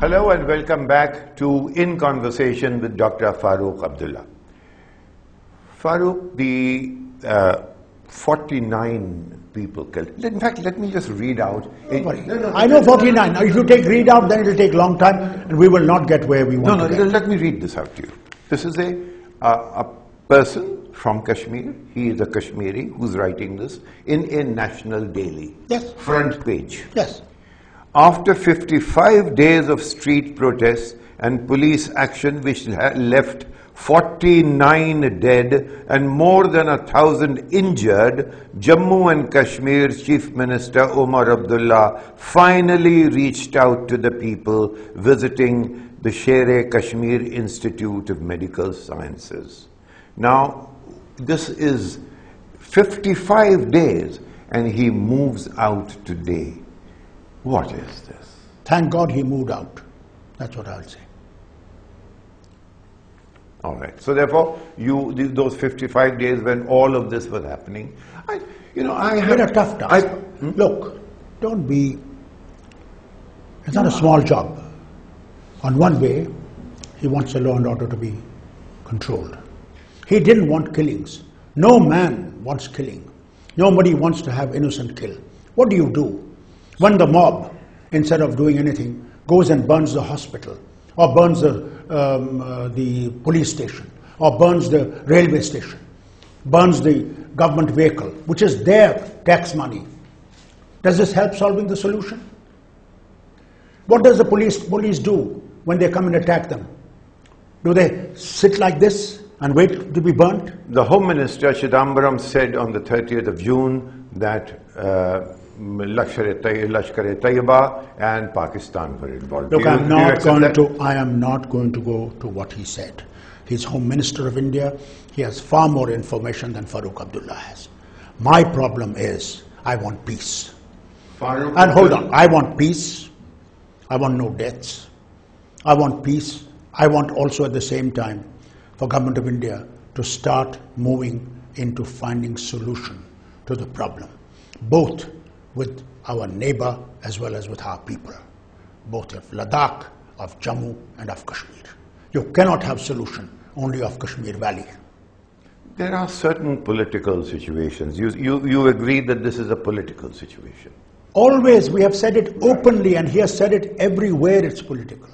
Hello and welcome back to In Conversation with Dr. Farooq Abdullah. Farooq, the 49 people killed. In fact, let me just read out. I know 49. Now, if you take read out, then it will take a long time and we will not get where we want to get. Let me read this out to you. This is a person from Kashmir. He is a Kashmiri who's writing this in a national daily. Yes. Front page. Yes. After 55 days of street protests and police action which left 49 dead and more than 1,000 injured, Jammu and Kashmir's Chief Minister Farooq Abdullah finally reached out to the people visiting the Sher-e-Kashmir Institute of Medical Sciences. Now, this is 55 days and he moves out today. What is this? Thank God he moved out. That's what I'll say. All right. So therefore, those 55 days when all of this was happening, I had a tough task. Look, don't be. It's not a small job. On one way, he wants the law and order to be controlled. He didn't want killings. No man wants killing. Nobody wants to have innocent kill. What do? When the mob, instead of doing anything, goes and burns the hospital, or burns the police station, or burns the railway station, burns the government vehicle, which is their tax money, does this help solving the solution? What does the police do when they come and attack them? Do they sit like this and wait to be burnt? The Home Minister Chidambaram said on the 30th of June that Lashkar-e-Taiba and Pakistan were involved. Look, I am not going to go to what he said. He's Home Minister of India. He has far more information than Farooq Abdullah has. My problem is, I want peace. And hold on, I want peace. I want no deaths. I want peace. I want also at the same time for Government of India to start moving into finding solution to the problem, both with our neighbor as well as with our people, both of Ladakh, of Jammu and of Kashmir. You cannot have solution only of Kashmir Valley. There are certain political situations. You agree that this is a political situation? Always, we have said it openly and he has said it everywhere it's political.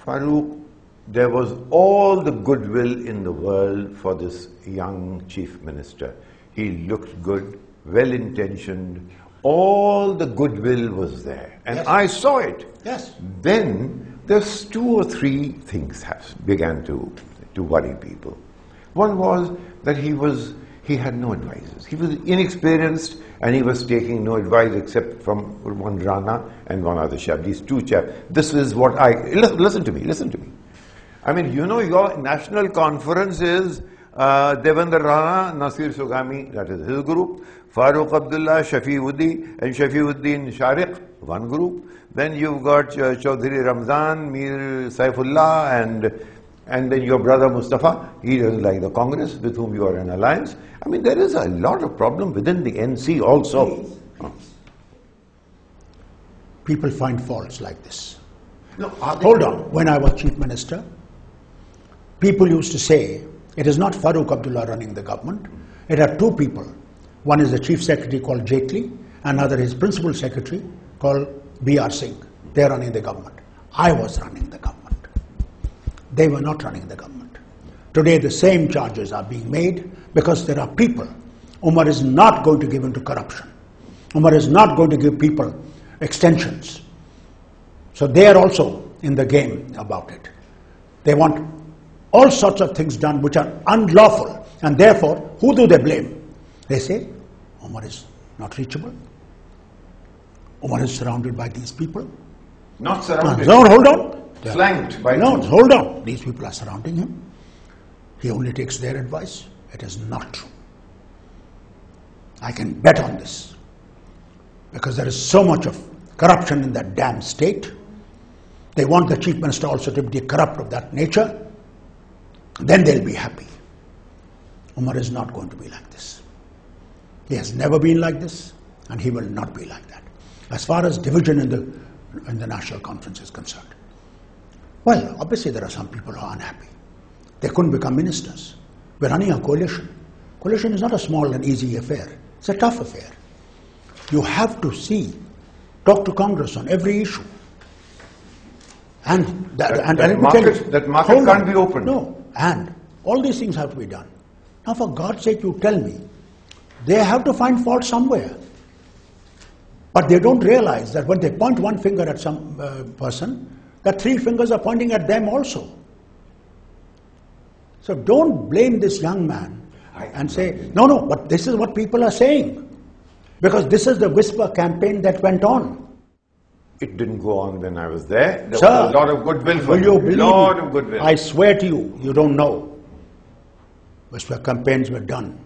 Farooq, there was all the goodwill in the world for this young chief minister. He looked good, well-intentioned. All the goodwill was there, and yes. I saw it. Yes. Then there's 2 or 3 things began to worry people. One was that he had no advisors. He was inexperienced, and he was taking no advice except from one Rana and one other chap. These 2 chaps. This is what listen to me. I mean, your national conference is Devendra Rana, Nasir Sugami, that is his group, Farooq Abdullah, Shafiuddin, and Shafiuddin Shariq, one group. Then you've got Chaudhry Ramzan, Mir Saifullah, and then your brother Mustafa. He doesn't like the Congress with whom you are in alliance. I mean, there is a lot of problem within the NC also. People find faults like this. No, hold on. When I was Chief Minister, people used to say, it is not Farooq Abdullah running the government. It are 2 people. One is the Chief Secretary called Jaitley, another is Principal Secretary called B.R. Singh. They are running the government. I was running the government. They were not running the government. Today the same charges are being made because there are people. Umar is not going to give in to corruption. Umar is not going to give people extensions. So they are also in the game about it. They want all sorts of things done which are unlawful, and therefore, who do they blame? They say, Umar is not reachable. Umar is surrounded by these people. Not surrounded. No, hold on. Flanked by No, hold on. These people are surrounding him. He only takes their advice. It is not true. I can bet on this. Because there is so much of corruption in that damn state. They want the Chief Minister also to be corrupt of that nature. Then they'll be happy. Umar is not going to be like this. He has never been like this, and he will not be like that. As far as division in the National Conference is concerned, Well, obviously there are some people who are unhappy. They couldn't become ministers. We're running a coalition. Coalition is not a small and easy affair. It's a tough affair. You have to talk to Congress on every issue. And that market can't be opened. No, and all these things have to be done. Now, for God's sake, you tell me, they have to find fault somewhere. But they don't realize that when they point one finger at some person, that three fingers are pointing at them also. So don't blame this young man and say, no, but this is what people are saying. Because this is the whisper campaign that went on. It didn't go on when I was there. There Sir, was a lot of goodwill for will you believe lot of goodwill. I swear to you, you don't know. Whisper campaigns were done.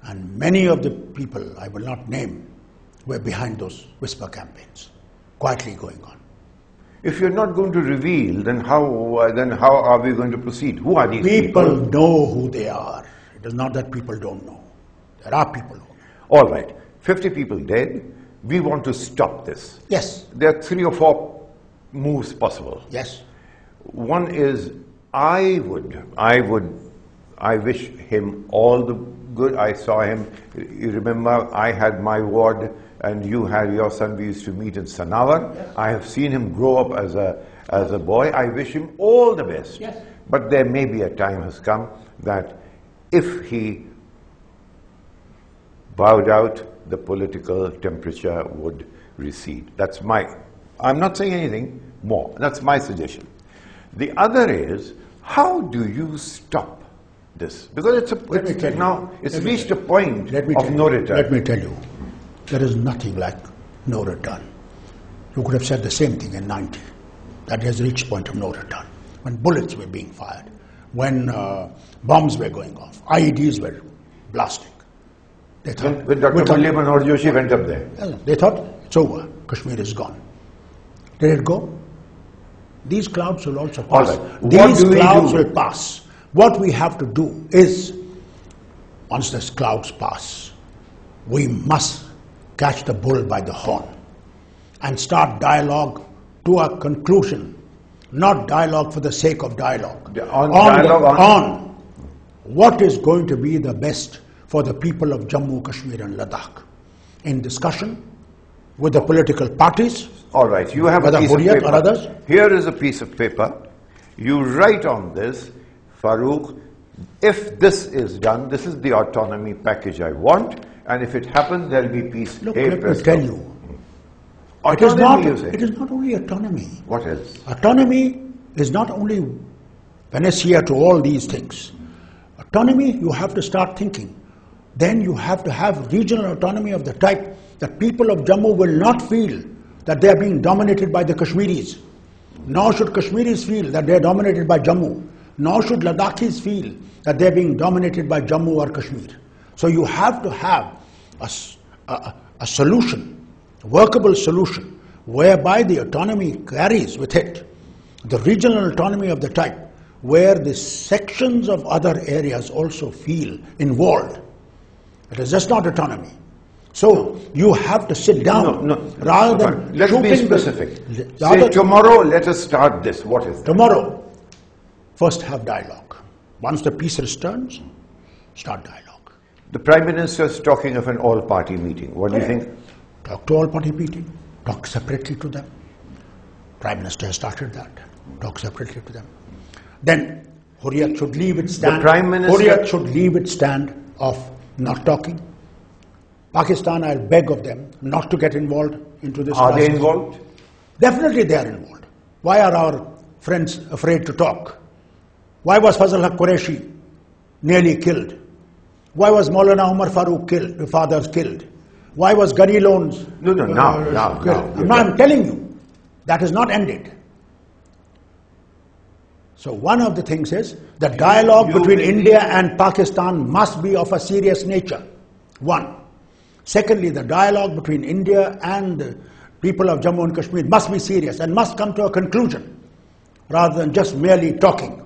And many of the people, I will not name, were behind those whisper campaigns, quietly going on. If you're not going to reveal, then how are we going to proceed? Who are these people? People know who they are. It is not that people don't know. There are people who know. All right, 50 people dead. We want to stop this. Yes. There are 3 or 4 moves possible. Yes. One is, I wish him all the good. I saw him. You remember, I had my ward, and you had your son. We used to meet in Sanawar. Yes. I have seen him grow up as a boy. I wish him all the best. Yes. But there may be a time has come that if he bowed out, the political temperature would recede. I'm not saying anything more. That's my suggestion. The other is, how do you stop this? Because it's reached a point of no return. Let me tell you, there is nothing like no return. You could have said the same thing in 90. That has reached point of no return. When bullets were being fired, when bombs were going off, IEDs were blasting. They thought, when Dr. Blip and Joshi went up there. They thought, it's over, Kashmir is gone. Did it go? These clouds will also pass. Right. These clouds will pass. What we have to do is, once these clouds pass, we must catch the bull by the horn and start dialogue to a conclusion, not dialogue for the sake of dialogue. On what is going to be the best for the people of Jammu, Kashmir and Ladakh, in discussion with the political parties. All right, you have a piece of Hurriyat paper. Or others. Here is a piece of paper. You write on this, Farooq, if this is done, this is the autonomy package I want, and if it happens, there will be peace. Look, let me tell you, Autonomy, it is not only autonomy. What else? Autonomy is not only panacea to all these things. Autonomy, you have to start thinking. Then you have to have regional autonomy of the type that people of Jammu will not feel that they are being dominated by the Kashmiris. Nor should Kashmiris feel that they are dominated by Jammu. Nor should Ladakhis feel that they are being dominated by Jammu or Kashmir. So you have to have a solution, a workable solution, whereby the autonomy carries with it the regional autonomy of the type where the sections of other areas also feel involved. It is just not autonomy. So you have to sit down rather than let's be specific. Say tomorrow, let us start this. What is that? Tomorrow, first have dialogue. Once the peace returns, start dialogue. The Prime Minister is talking of an all-party meeting. What do you think? Talk to all-party meeting. Talk separately to them. Prime Minister has started that. Talk separately to them. Then Hurriyat should leave its stand. The Prime Minister... Hurriyat should leave its stand of not talking. Pakistan, I'll beg of them not to get involved into this Are process. they involved? Definitely they are involved. Why are our friends afraid to talk? Why was Fazal Haq Qureshi nearly killed? Why was Maulana Umar Farooq killed, the fathers killed? Why was Ghani Loans killed? I'm telling you, that is not ended. So one of the things is the dialogue between India and Pakistan must be of a serious nature. One. Secondly, the dialogue between India and the people of Jammu and Kashmir must be serious and must come to a conclusion rather than just merely talking.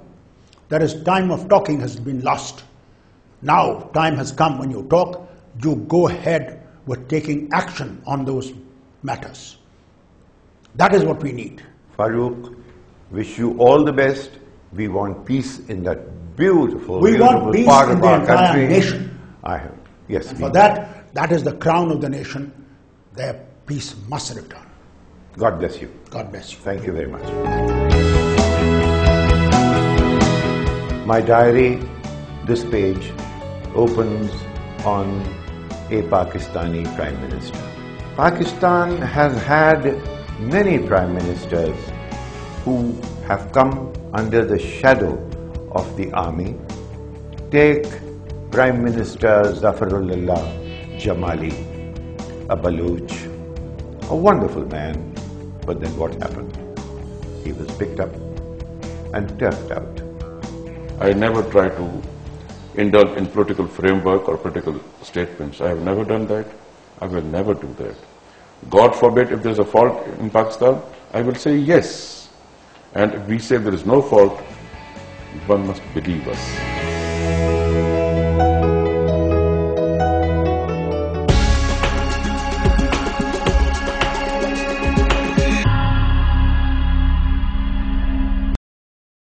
There is time of talking has been lost. Now time has come when you talk, you go ahead with taking action on those matters. That is what we need. Farooq, wish you all the best. We want peace in that beautiful, We want peace part in of the our entire country. nation. Yes. And for that is the crown of the nation. Their peace must return. God bless you. God bless you. Thank you very much. My diary, this page, opens on a Pakistani Prime Minister. Pakistan has had many Prime Ministers who have come under the shadow of the army. Take Prime Minister Zafarullah Jamali, a Baluch, a wonderful man, but then what happened? He was picked up and turfed out. I never try to indulge in political framework or political statements. I have never done that. I will never do that. God forbid if there is a fault in Pakistan, I will say yes. And if we say there is no fault, one must believe us.